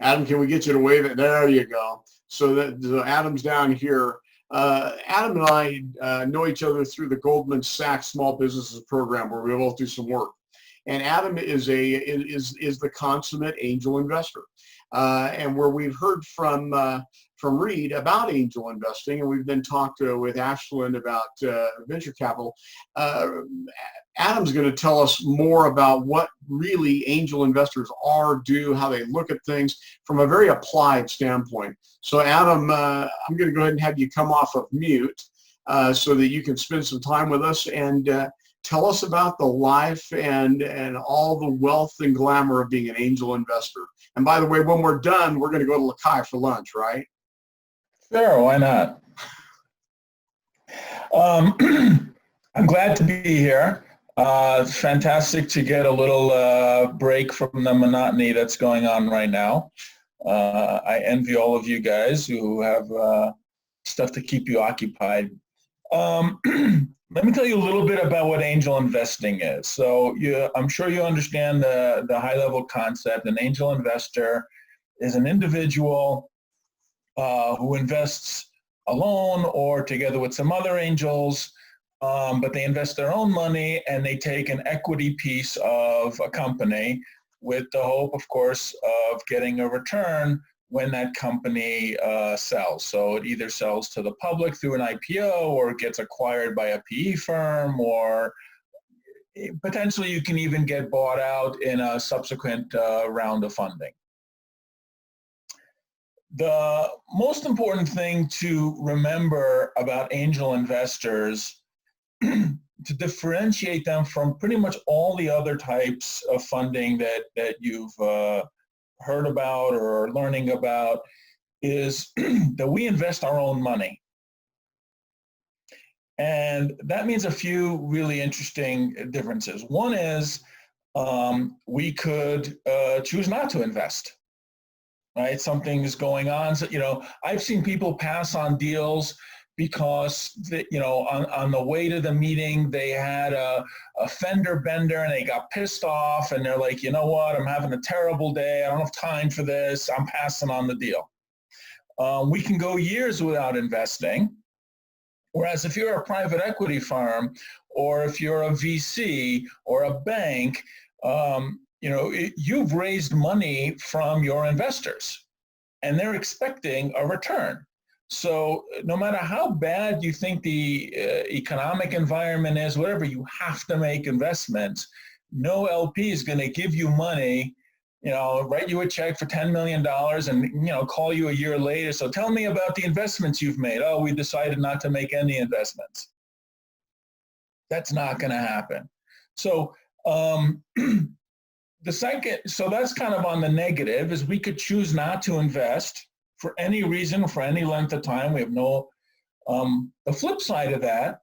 Adam, can we get you to wave it? There you go. So Adam's down here. Adam and I know each other through the Goldman Sachs Small Businesses Program, where we both do some work. And Adam is the consummate angel investor, and where we've heard from Reed about angel investing, and we've then talked with Ashland about venture capital. Adam's going to tell us more about what really angel investors do, how they look at things from a very applied standpoint. So Adam, I'm going to go ahead and have you come off of mute so that you can spend some time with us and tell us about the life and all the wealth and glamour of being an angel investor. And by the way, when we're done, we're going to go to Lakai for lunch, right? Sure, why not? I'm glad to be here. It's fantastic to get a little break from the monotony that's going on right now. I envy all of you guys who have stuff to keep you occupied. Let me tell you a little bit about what angel investing is. So I'm sure you understand the high-level concept. An angel investor is an individual who invests alone or together with some other angels, but they invest their own money and they take an equity piece of a company with the hope, of course, of getting a return when that company sells. So it either sells to the public through an IPO or gets acquired by a PE firm, or potentially you can even get bought out in a subsequent round of funding. The most important thing to remember about angel investors to differentiate them from pretty much all the other types of funding that you've heard about or are learning about is that we invest our own money. And that means a few really interesting differences. One is we could choose not to invest, right? Something is going on. So, I've seen people pass on deals because on the way to the meeting, they had a fender bender and they got pissed off and they're like, you know what, I'm having a terrible day. I don't have time for this. I'm passing on the deal. We can go years without investing. Whereas if you're a private equity firm or if you're a VC or a bank, you've raised money from your investors and they're expecting a return. So no matter how bad you think the economic environment is, whatever, you have to make investments. No LP is going to give you money, write you a check for $10 million and, call you a year later. So tell me about the investments you've made. Oh, we decided not to make any investments. That's not going to happen. So that's kind of on the negative, is we could choose not to invest for any reason, for any length of time. We have no, the flip side of that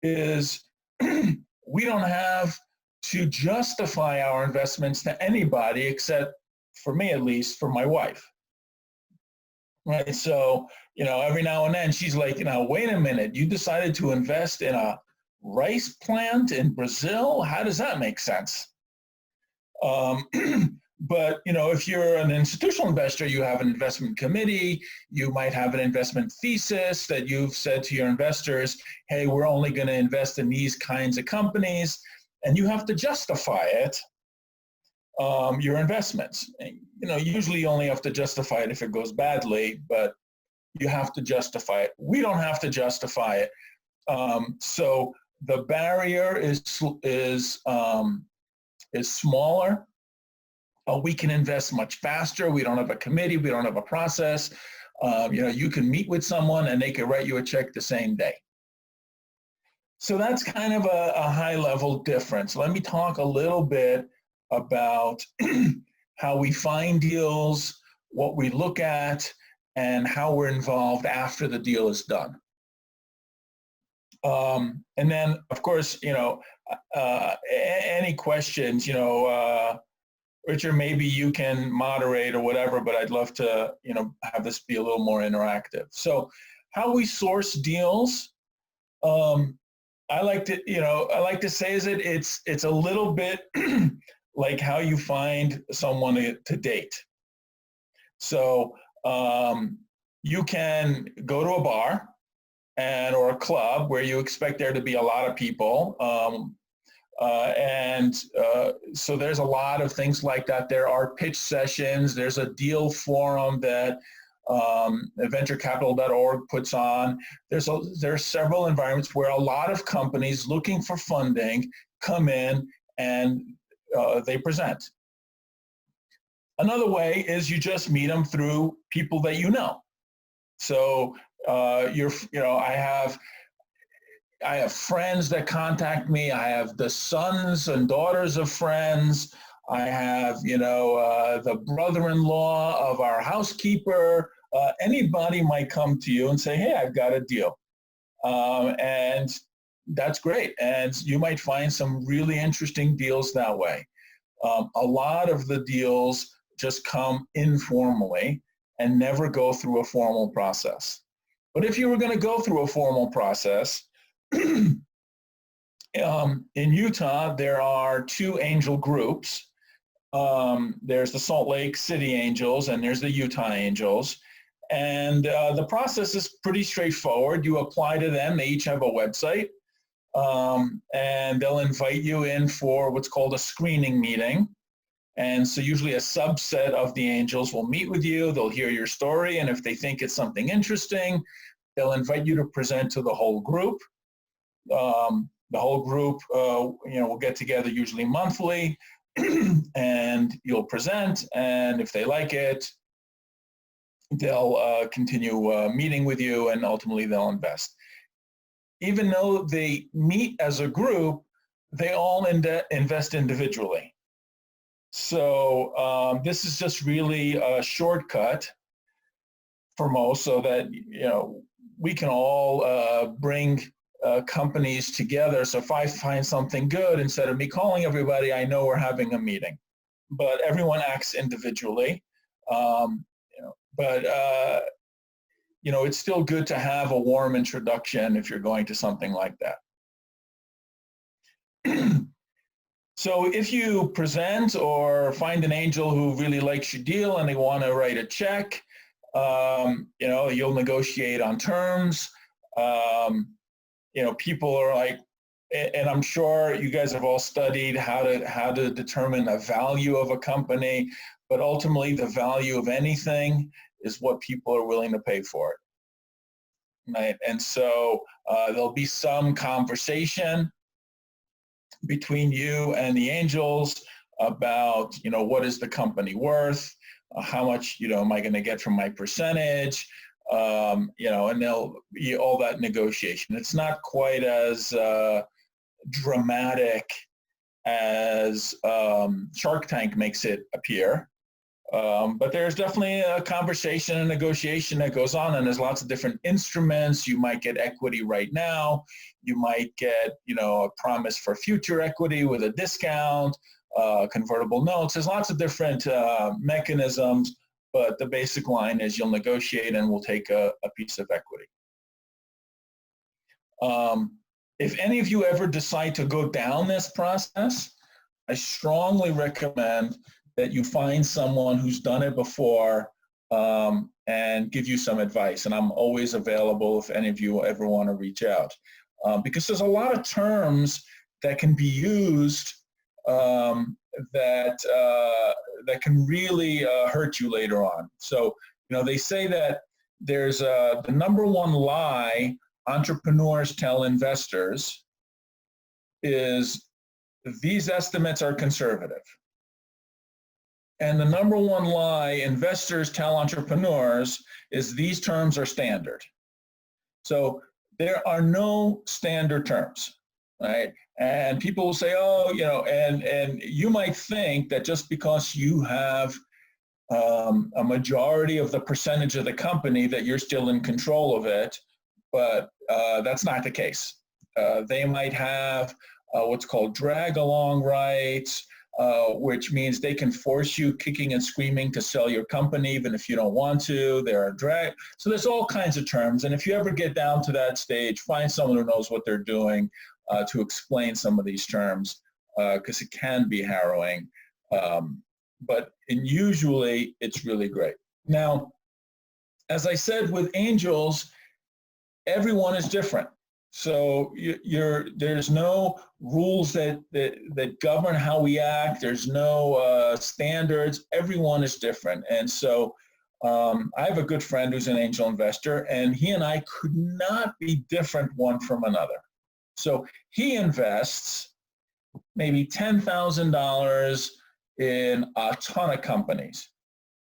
is we don't have to justify our investments to anybody except, for me at least, for my wife. Right, so, every now and then she's like, wait a minute, you decided to invest in a rice plant in Brazil? How does that make sense? But, if you're an institutional investor, you have an investment committee, you might have an investment thesis that you've said to your investors, hey, we're only going to invest in these kinds of companies, and you have to justify it, your investments. Usually you only have to justify it if it goes badly, but you have to justify it. We don't have to justify it. So the barrier is smaller. We can invest much faster. We don't have a committee. We don't have a process. You can meet with someone and they can write you a check the same day. So that's kind of a high-level difference. Let me talk a little bit about how we find deals, what we look at, and how we're involved after the deal is done. And then, of course, any questions, Richard, maybe you can moderate or whatever, but I'd love to, have this be a little more interactive. So how we source deals, I like to say it's a little bit like how you find someone to date. So you can go to a bar or a club where you expect there to be a lot of people. So there's a lot of things like that. There are pitch sessions. There's a deal forum that venturecapital.org puts on. There's several environments where a lot of companies looking for funding come in and they present. Another way is you just meet them through people that you know. So I have friends that contact me. I have the sons and daughters of friends. I have, the brother-in-law of our housekeeper. Anybody might come to you and say, hey, I've got a deal. And that's great. And you might find some really interesting deals that way. A lot of the deals just come informally and never go through a formal process. But if you were going to go through a formal process, in Utah, there are two angel groups. There's the Salt Lake City Angels and there's the Utah Angels. And the process is pretty straightforward. You apply to them. They each have a website. And they'll invite you in for what's called a screening meeting. And so usually a subset of the angels will meet with you. They'll hear your story. And if they think it's something interesting, they'll invite you to present to the whole group. The whole group, will get together usually monthly, and you'll present. And if they like it, they'll continue meeting with you, and ultimately they'll invest. Even though they meet as a group, they all invest individually. So this is just really a shortcut for most, so that we can all bring companies together. So if I find something good, instead of me calling everybody, I know we're having a meeting. But everyone acts individually. It's still good to have a warm introduction if you're going to something like that. So if you present or find an angel who really likes your deal and they want to write a check, you'll negotiate on terms. People are like, and I'm sure you guys have all studied how to determine the value of a company, but ultimately the value of anything is what people are willing to pay for it. Right? And so there'll be some conversation between you and the angels about, what is the company worth? How much, am I going to get from my percentage? And there'll be all that negotiation. It's not quite as dramatic as Shark Tank makes it appear. But there's definitely a conversation and negotiation that goes on, and there's lots of different instruments. You might get equity right now. You might get, a promise for future equity with a discount, convertible notes. There's lots of different mechanisms, but the basic line is you'll negotiate and we'll take a piece of equity. If any of you ever decide to go down this process, I strongly recommend that you find someone who's done it before and give you some advice. And I'm always available if any of you ever want to reach out. Because there's a lot of terms that can be used that can really hurt you later on. So, they say that there's the number one lie entrepreneurs tell investors is these estimates are conservative. And the number one lie investors tell entrepreneurs is these terms are standard. So there are no standard terms, right? And people will say, and you might think that just because you have a majority of the percentage of the company that you're still in control of it, but that's not the case. They might have what's called drag-along rights, which means they can force you kicking and screaming to sell your company even if you don't want to. There are drag. So there's all kinds of terms. And if you ever get down to that stage, find someone who knows what they're doing to explain some of these terms, because it can be harrowing. But usually it's really great. Now, as I said, with angels, everyone is different. So there's no rules that govern how we act. There's no standards. Everyone is different. And so I have a good friend who's an angel investor, and he and I could not be different one from another. So he invests maybe $10,000 in a ton of companies.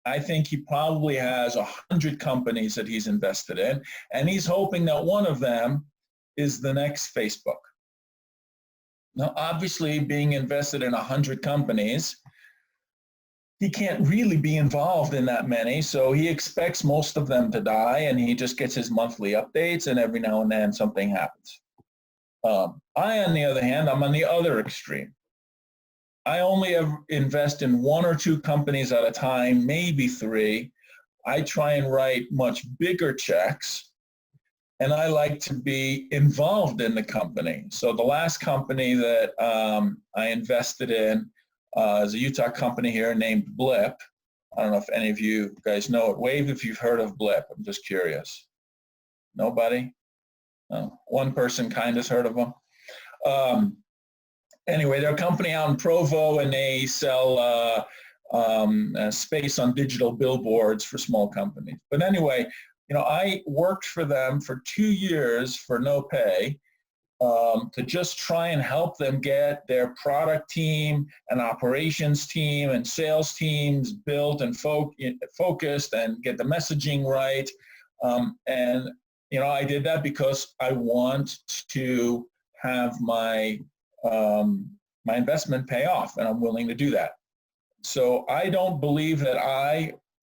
I think he probably has 100 companies that he's invested in, and he's hoping that one of them is the next Facebook. Now, obviously, being invested in 100 companies, he can't really be involved in that many, so he expects most of them to die, and he just gets his monthly updates, and every now and then something happens. I, on the other hand, I'm on the other extreme. I only invest in 1 or 2 companies at a time, maybe 3. I try and write much bigger checks, and I like to be involved in the company. So the last company that I invested in is a Utah company here named Blip. I don't know if any of you guys know it. Wave if you've heard of Blip. I'm just curious. Nobody? No. One person kind of heard of them. Anyway, they're a company out in Provo, and they sell space on digital billboards for small companies. But anyway, I worked for them for 2 years for no pay to just try and help them get their product team and operations team and sales teams built and focused and get the messaging right. I did that because I want to have my investment pay off, and I'm willing to do that. So I don't believe that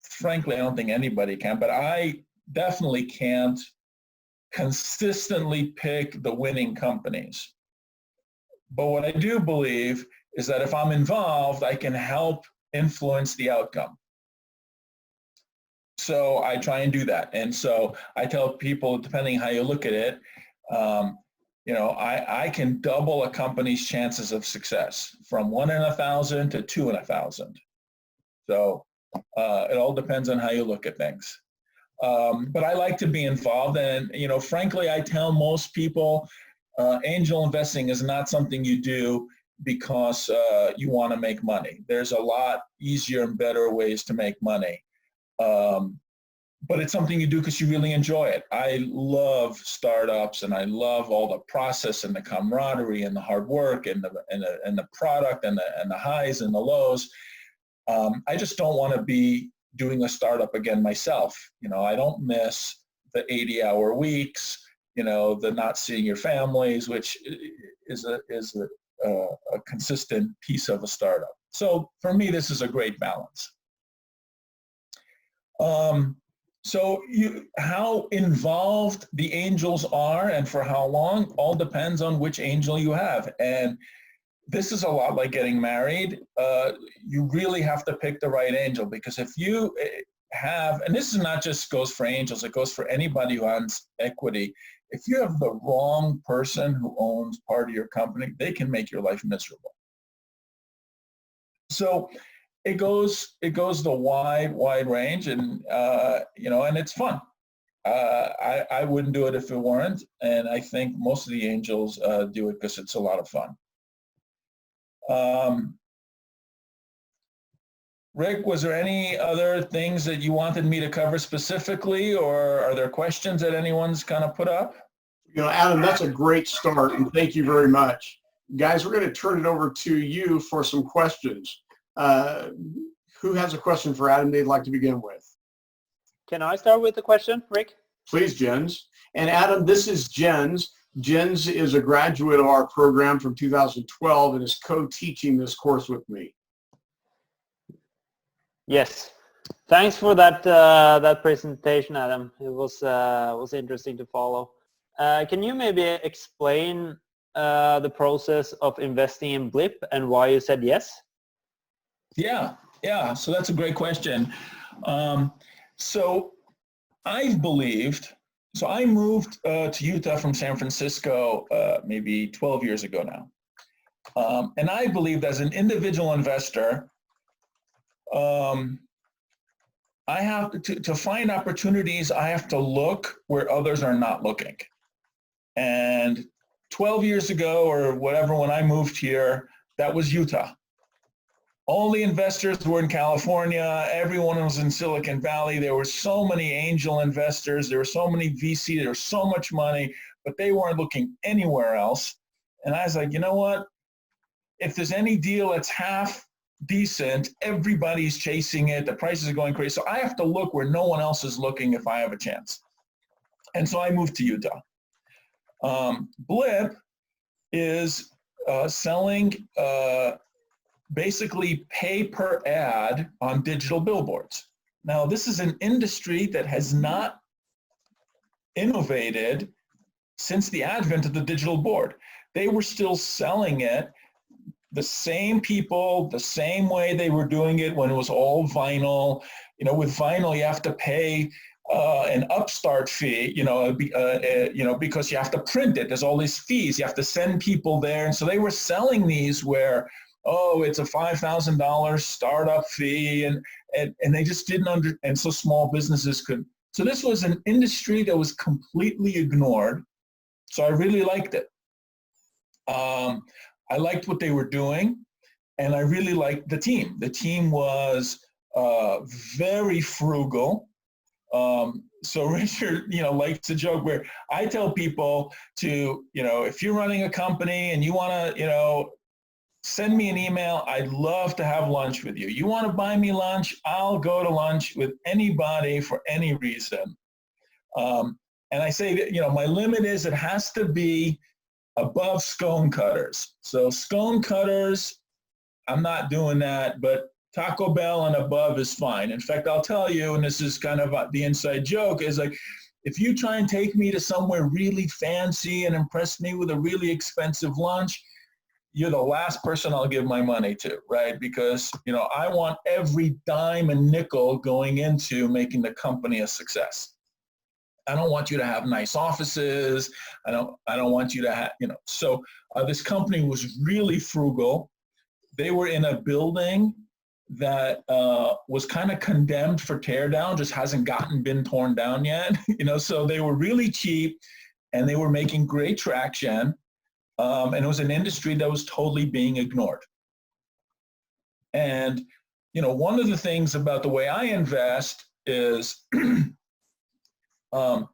frankly, I don't think anybody can, but I definitely can't consistently pick the winning companies. But what I do believe is that if I'm involved, I can help influence the outcome. So I try and do that. And so I tell people, depending how you look at it, I can double a company's chances of success from 1 in 1,000 to 2 in 1,000. So it all depends on how you look at things. But I like to be involved, and frankly, I tell most people angel investing is not something you do because you want to make money. There's a lot easier and better ways to make money. But it's something you do because you really enjoy it. I love startups, and I love all the process and the camaraderie and the hard work and the product and the highs and the lows. I just don't want to be doing a startup again myself. I don't miss the 80-hour weeks, the not seeing your families, which is a consistent piece of a startup. So for me, this is a great balance. So how involved the angels are and for how long all depends on which angel you have. And this is a lot like getting married. You really have to pick the right angel, because if you have, and this is not just goes for angels, it goes for anybody who owns equity. If you have the wrong person who owns part of your company, they can make your life miserable. So it goes the wide range, and and it's fun. I wouldn't do it if it weren't, and I think most of the angels do it because it's a lot of fun. Rick, was there any other things that you wanted me to cover specifically, or are there questions that anyone's kind of put up? Adam, that's a great start, and thank you very much. Guys, we're going to turn it over to you for some questions. Who has a question for Adam they'd like to begin with? Can I start with the question, Rick? Please, Jens. And Adam, this is Jens. Jens is a graduate of our program from 2012 and is co-teaching this course with me. Yes. Thanks for that presentation, Adam. It was interesting to follow. Can you maybe explain the process of investing in Blip and why you said yes? Yeah. So that's a great question. So I've believed, so I moved to Utah from San Francisco maybe 12 years ago now. And I believed as an individual investor, I have to find opportunities, I have to look where others are not looking. And 12 years ago or whatever, when I moved here, that was Utah. All the investors were in California. Everyone was in Silicon Valley. There were so many angel investors. There were so many VC. There was so much money, but they weren't looking anywhere else. And I was like, you know what? If there's any deal that's half decent, everybody's chasing it. The prices are going crazy. So I have to look where no one else is looking if I have a chance. And so I moved to Utah. Blip is selling basically pay per ad on digital billboards. Now, this is an industry that has not innovated since the advent of the digital board. They were still selling it, the same people, the same way they were doing it when it was all vinyl. You know, with vinyl, you have to pay an upstart fee, because you have to print it. There's all these fees. You have to send people there. And so they were selling these where, oh, it's a $5,000 startup fee, and they just didn't and so small businesses could. So this was an industry that was completely ignored. So I really liked it. I liked what they were doing, and I really liked the team. The team was very frugal. So Richard, likes to joke where I tell people to, if you're running a company and you want to, send me an email. I'd love to have lunch with you. You want to buy me lunch? I'll go to lunch with anybody for any reason. And I say that, my limit is it has to be above scone cutters. So scone cutters, I'm not doing that, but Taco Bell and above is fine. In fact, I'll tell you, and this is kind of the inside joke, is like, if you try and take me to somewhere really fancy and impress me with a really expensive lunch, you're the last person I'll give my money to, right? Because, I want every dime and nickel going into making the company a success. I don't want you to have nice offices. I don't want you to have, So this company was really frugal. They were in a building that was kind of condemned for tear down, just hasn't been torn down yet. So they were really cheap and they were making great traction. And it was an industry that was totally being ignored. And, one of the things about the way I invest is, I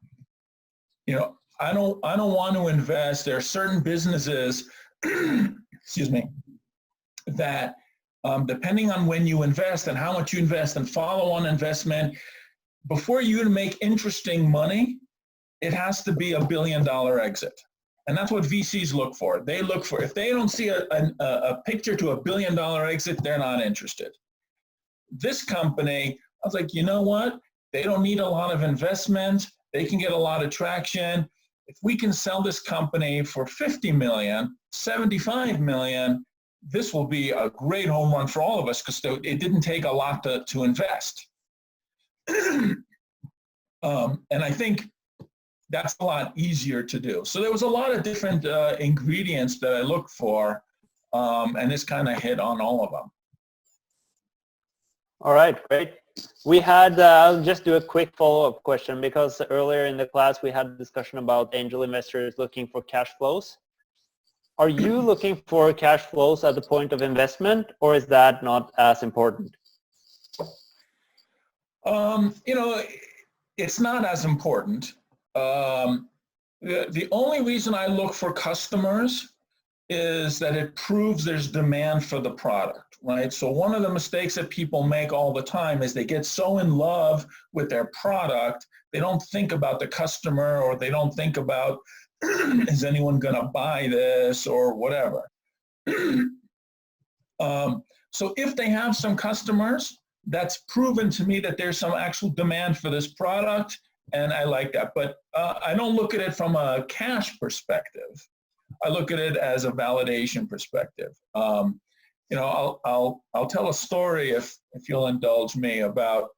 don't want to invest. There are certain businesses, excuse me, that depending on when you invest and how much you invest and follow-on investment, before you make interesting money, it has to be $1 billion exit. And that's what VCs look for. They look for, if they don't see a picture to $1 billion exit, they're not interested. This company, I was like, you know what? They don't need a lot of investment. They can get a lot of traction. If we can sell this company for 50 million, 75 million, this will be a great home run for all of us because it didn't take a lot to invest. And I think that's a lot easier to do. So there was a lot of different ingredients that I looked for, and this kind of hit on all of them. All right, great. We had, I'll just do a quick follow-up question because earlier in the class we had a discussion about angel investors looking for cash flows. Are you looking for cash flows at the point of investment, or is that not as important? It's not as important. The only reason I look for customers is that it proves there's demand for the product, right? So one of the mistakes that people make all the time is they get so in love with their product, they don't think about the customer, or they don't think about, is anyone going to buy this or whatever. So if they have some customers, that's proven to me that there's some actual demand for this product, and I like that. But I don't look at it from a cash perspective. I look at it as a validation perspective. I'll tell a story if you'll indulge me about,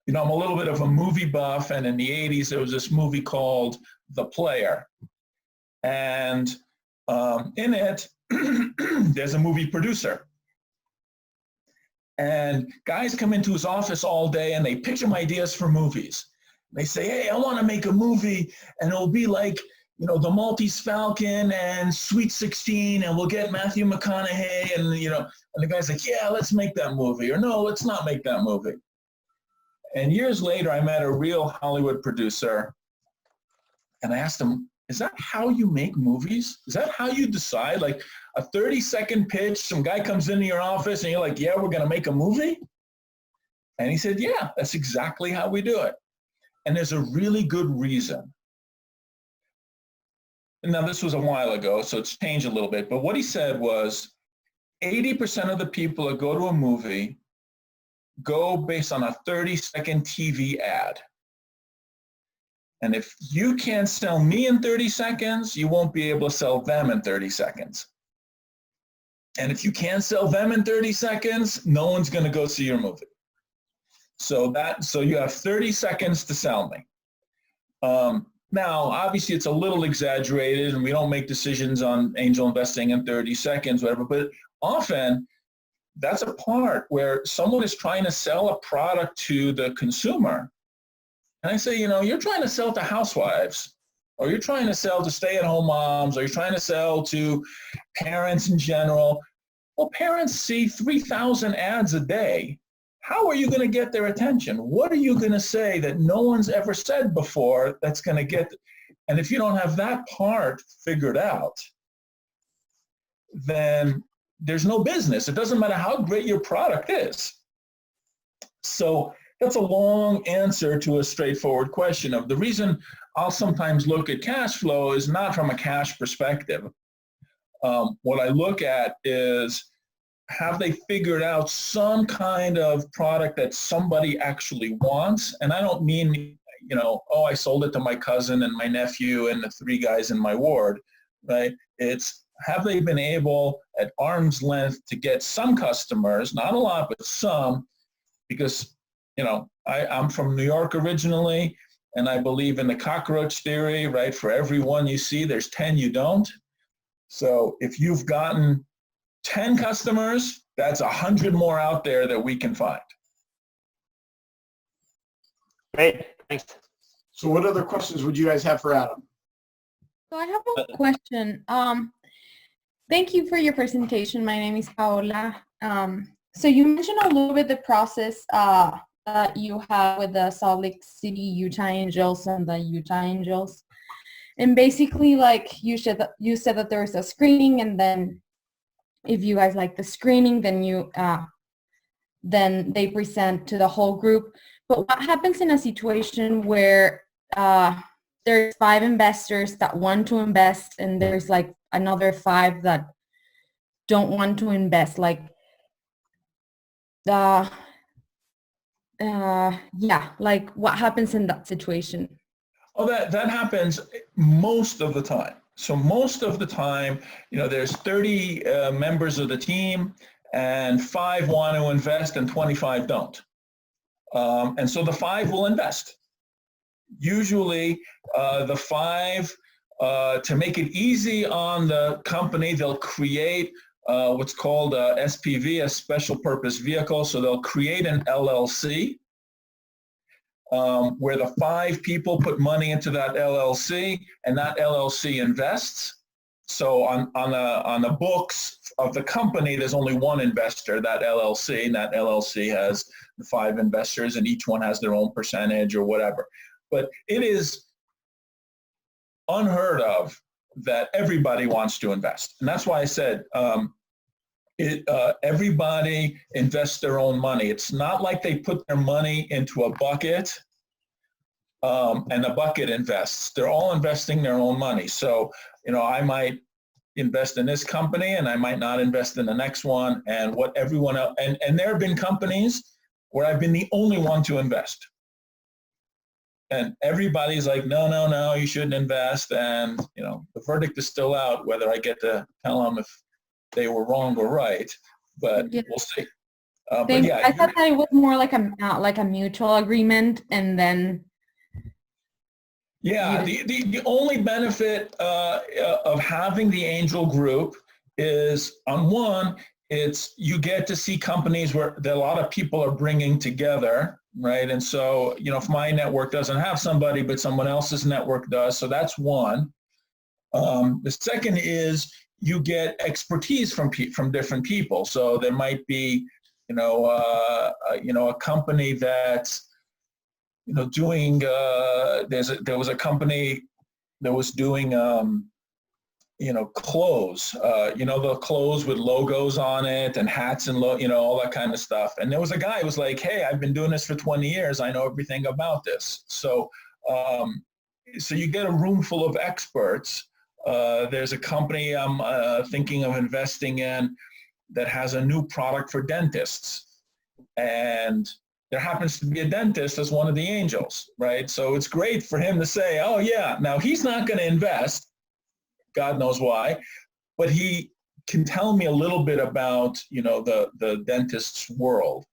I'm a little bit of a movie buff, and in the 80s there was this movie called The Player, and in it there's a movie producer, And guys come into his office all day and they pitch him ideas for movies. They say, hey, I want to make a movie and it'll be like, you know, The Maltese Falcon and Sweet 16, and we'll get Matthew McConaughey, and, you know, and the guy's like, yeah, let's make that movie, or no, let's not make that movie. And years later, I met a real Hollywood producer, and I asked him, is that how you make movies? Is that how you decide? Like a 30-second pitch, some guy comes into your office and you're like, yeah, we're going to make a movie? And he said, yeah, that's exactly how we do it. And there's a really good reason. Now, this was a while ago, so it's changed a little bit. But what he said was 80% of the people that go to a movie go based on a 30-second TV ad. And if you can't sell me in 30 seconds, you won't be able to sell them in 30 seconds. And if you can't sell them in 30 seconds, no one's going to go see your movie. So you have 30 seconds to sell me. Now, obviously, it's a little exaggerated, and we don't make decisions on angel investing in 30 seconds, whatever, but often that's a part where someone is trying to sell a product to the consumer. And I say, you know, you're trying to sell to housewives, or you're trying to sell to stay-at-home moms, or you're trying to sell to parents in general. Well, parents see 3,000 ads a day. How are you going to get their attention? What are you going to say that no one's ever said before that's going to get? And if you don't have that part figured out, then there's no business. It doesn't matter how great your product is. So that's a long answer to a straightforward question of the reason I'll sometimes look at cash flow is not from a cash perspective. What I look at is, have they figured out some kind of product that somebody actually wants? And I don't mean, you know, oh, I sold it to my cousin and my nephew and the 3 guys in my ward, right? It's, have they been able at arm's length to get some customers, not a lot, but some, because, you know, I'm from New York originally, and I believe in the cockroach theory, right? For every one you see, there's 10 you don't. So if you've gotten 10 customers, that's 100 more out there that we can find. Great, thanks. So what other questions would you guys have for Adam? So I have a question. Thank you for your presentation. My name is Paola. So you mentioned a little bit the process that you have with the Salt Lake City Utah Angels and the Utah Angels. And basically, like you said that there is a screening, and then if you guys like the screening, then they present to the whole group. But what happens in a situation where there's 5 investors that want to invest, and there's like another 5 that don't want to invest? Like, like what happens in that situation? Oh, that happens most of the time. So most of the time, you know, there's 30 members of the team, and 5 want to invest and 25 don't. And so the 5 will invest. Usually the 5, to make it easy on the company, they'll create what's called a SPV, a special purpose vehicle. So they'll create an LLC where the 5 people put money into that LLC, and that LLC invests. So on the books of the company, there's only one investor, that LLC, and that LLC has the 5 investors, and each one has their own percentage or whatever. But it is unheard of that everybody wants to invest. And that's why I said everybody invests their own money. It's not like they put their money into a bucket and the bucket invests. They're all investing their own money. So, you know, I might invest in this company and I might not invest in the next one, and what everyone else, and there have been companies where I've been the only one to invest. And everybody's like, no, you shouldn't invest. And, you know, the verdict is still out whether I get to tell them if they were wrong or right, but we'll see. But yeah, I thought that it was more like a mutual agreement, and then. Yeah, the only benefit of having the angel group is, on one, it's you get to see companies where a lot of people are bringing together, right? And so, if my network doesn't have somebody, but someone else's network does, so that's one. The second is you get expertise from different people. So there might be, a company that's, doing. There was a company that was doing, clothes. The clothes with logos on it and hats and all that kind of stuff. And there was a guy who was like, "Hey, I've been doing this for 20 years. I know everything about this." So, so you get a room full of experts. There's a company I'm thinking of investing in that has a new product for dentists. And there happens to be a dentist as one of the angels, right? So it's great for him to say, "Oh yeah." Now he's not going to invest, God knows why, but he can tell me a little bit about, the dentist's world.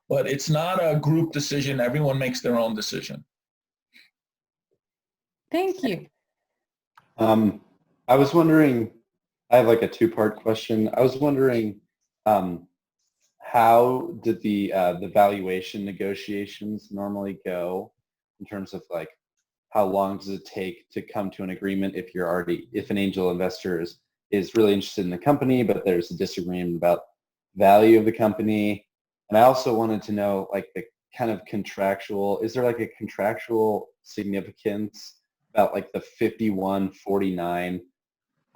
But it's not a group decision. Everyone makes their own decision. Thank you. I was wondering, I have like a two-part question. I was wondering, how did the valuation negotiations normally go in terms of like, how long does it take to come to an agreement if an angel investor is really interested in the company, but there's a disagreement about value of the company? And I also wanted to know like the kind of is there like a contractual significance about like the 51-49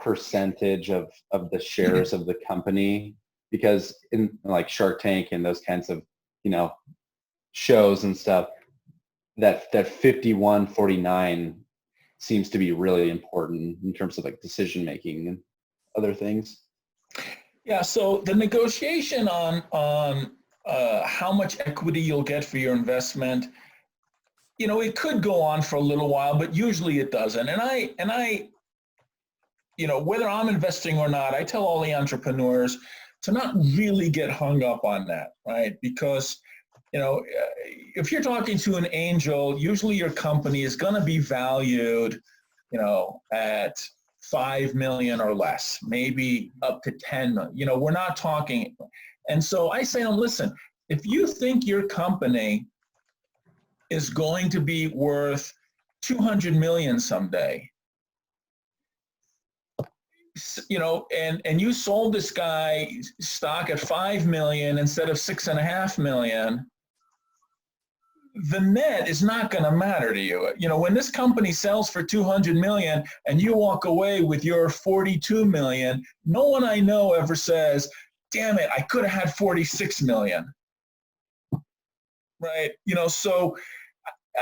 percentage of the shares of the company? Because in like Shark Tank and those kinds of, shows and stuff, that 51-49 seems to be really important in terms of like decision making and other things. Yeah, so the negotiation on how much equity you'll get for your investment, it could go on for a little while, but usually it doesn't. And I whether I'm investing or not, I tell all the entrepreneurs to not really get hung up on that, right? Because if you're talking to an angel, usually your company is going to be valued, at 5 million or less, maybe up to 10 million. We're not talking. And so I say to them, listen, if you think your company is going to be worth 200 million someday, and you sold this guy stock at 5 million instead of 6.5 million, the net is not going to matter to you. When this company sells for 200 million and you walk away with your 42 million, no one I know ever says, "Damn it, I could have had 46 million." Right? So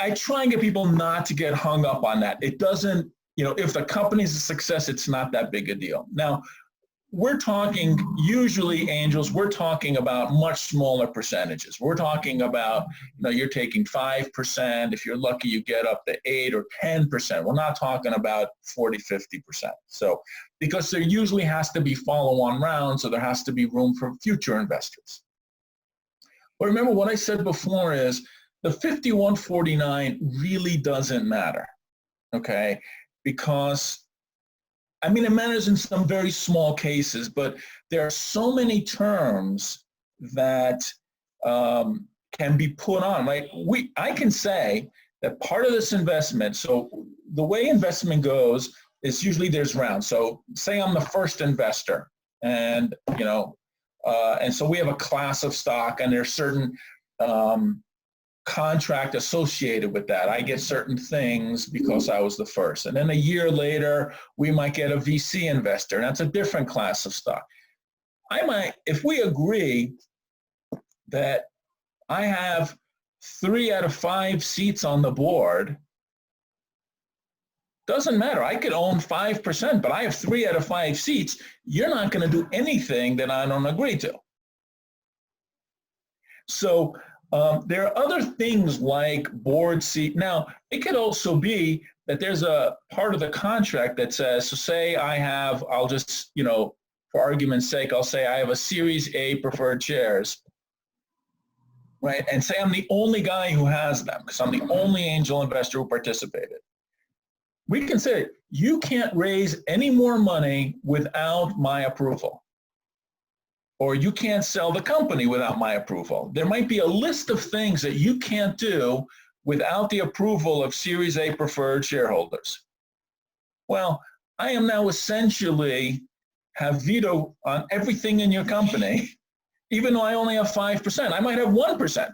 I try and get people not to get hung up on that. It doesn't, if the company's a success, it's not that big a deal. Now, we're talking, usually angels, we're talking about much smaller percentages. We're talking about, you're taking 5%. If you're lucky, you get up to 8 or 10%. We're not talking about 40, 50%. So, because there usually has to be follow-on rounds, so there has to be room for future investors. But remember what I said before is the 51-49 really doesn't matter, okay? Because it matters in some very small cases, but there are so many terms that can be put on, right? I can say that part of this investment, so the way investment goes is usually there's rounds. So say I'm the first investor and, and so we have a class of stock and there's certain contract associated with that. I get certain things because I was the first. And then a year later, we might get a VC investor, and that's a different class of stock. If we agree that I have 3 out of 5 seats on the board, doesn't matter. I could own 5%, but I have 3 out of 5 seats. You're not going to do anything that I don't agree to. So there are other things like board seat. Now, it could also be that there's a part of the contract that says, so say I'll just, for argument's sake, I'll say I have a Series A preferred shares, right? And say I'm the only guy who has them because I'm the only angel investor who participated. We can say, you can't raise any more money without my approval. or you can't sell the company without my approval. There might be a list of things that you can't do without the approval of Series A preferred shareholders. Well, I am now essentially have veto on everything in your company, even though I only have 5%. I might have 1%.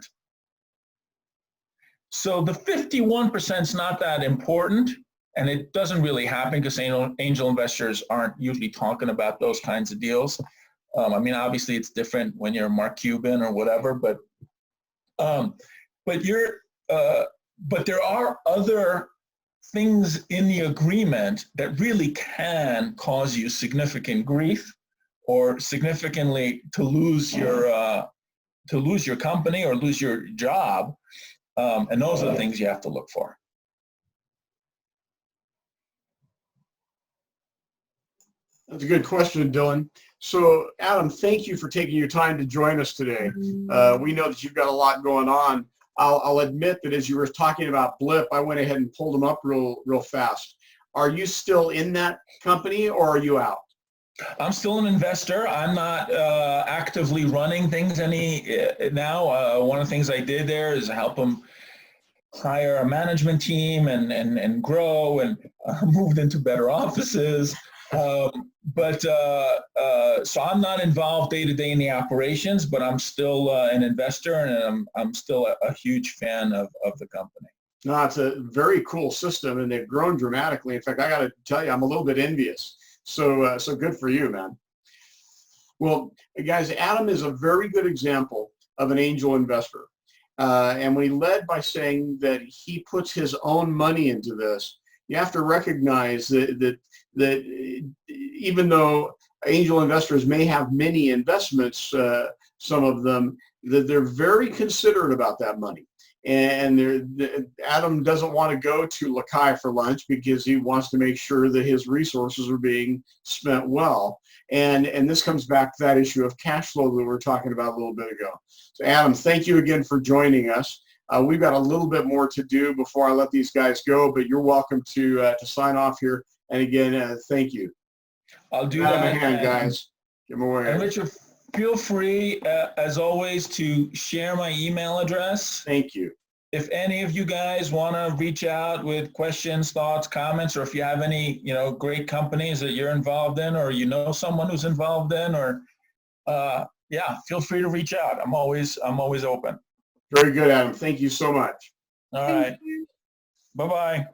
So the 51% is not that important, and it doesn't really happen because angel investors aren't usually talking about those kinds of deals. I mean, obviously it's different when you're Mark Cuban or whatever, but there are other things in the agreement that really can cause you significant grief or significantly to lose your company or lose your job. And those are the things you have to look for. That's a good question, Dylan. So, Adam, thank you for taking your time to join us today. We know that you've got a lot going on. I'll admit that as you were talking about Blip, I went ahead and pulled them up real fast. Are you still in that company or are you out? I'm still an investor. I'm not actively running things now. One of the things I did there is help them hire a management team and grow, and moved into better offices. So I'm not involved day to day in the operations, but I'm still an investor, and I'm still a huge fan of the company. No, it's a very cool system, and they've grown dramatically. In fact, I got to tell you, I'm a little bit envious. So good for you, man. Well, guys, Adam is a very good example of an angel investor. And when he led by saying that he puts his own money into this, you have to recognize that even though angel investors may have many investments, some of them, that they're very considerate about that money. And Adam doesn't want to go to Lakai for lunch because he wants to make sure that his resources are being spent well. And this comes back to that issue of cash flow that we were talking about a little bit ago. So Adam, thank you again for joining us. We've got a little bit more to do before I let these guys go, but you're welcome to sign off here. And again, thank you. I'll do that. that. A hand, guys. Give them away. And Richard, feel free, as always, to share my email address. Thank you. If any of you guys want to reach out with questions, thoughts, comments, or if you have any, great companies that you're involved in, or someone who's involved in, or feel free to reach out. I'm always open. Very good, Adam. Thank you so much. All right. Bye-bye.